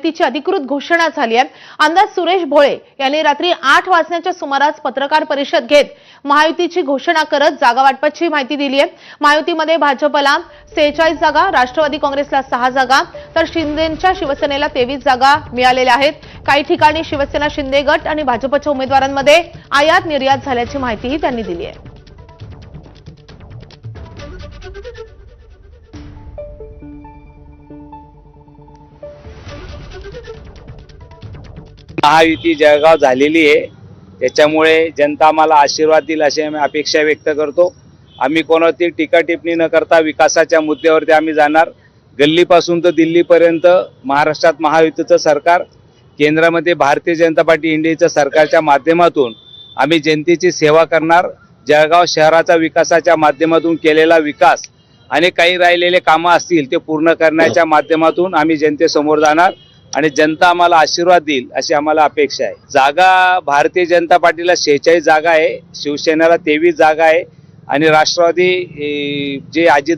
तिची अधिकृत घोषणा झाली आहे। आमदार सुरेश भोळे यांनी रात्री 8 वाजण्याच्या सुमारास पत्रकार परिषद घेत महायुतीची घोषणा करत जागा वाटपाची माहिती दिली आहे। महायुतीमध्ये भाजपला 46 जागा, राष्ट्रवादी काँग्रेसला 6 जागा तर शिंदेच्या शिवसेनेला 23 जागा मिळालेल्या आहेत। काही ठिकाणी शिवसेना शिंदे गट आणि भाजपच्या उमेदवारांमध्ये आयात निर्यात झाल्याची माहितीही त्यांनी दिली आहे। महायुती जळगाव झालेली आहे, त्याच्यामुळे जनता आम्हाला आशीर्वाद देईल अशी आम्ही अपेक्षा व्यक्त करतो। आम्ही कोणावरती टीका टिप्पणी न करता विकासाच्या मुद्द्यावरती आम्ही जाणार। गल्लीपासून तर दिल्लीपर्यंत महाराष्ट्रात महायुतीचं सरकार, केंद्रामध्ये भारतीय जनता पार्टी इंडियाच्या सरकारच्या माध्यमातून आम्ही जनतेची सेवा करणार। जळगाव शहराचा विकासाच्या माध्यमातून केलेला विकास आणि काही राहिलेले कामं असतील ते पूर्ण करण्याच्या माध्यमातून आम्ही जनतेसमोर जाणार आणि जनता आम्हाला आशीर्वाद देईल अशी आम्हाला अपेक्षा आहे। जागा भारतीय जनता पार्टीला 46 जागा आहे, शिवसेनेला 23 जागा आहे आणि राष्ट्रवादी जे अजित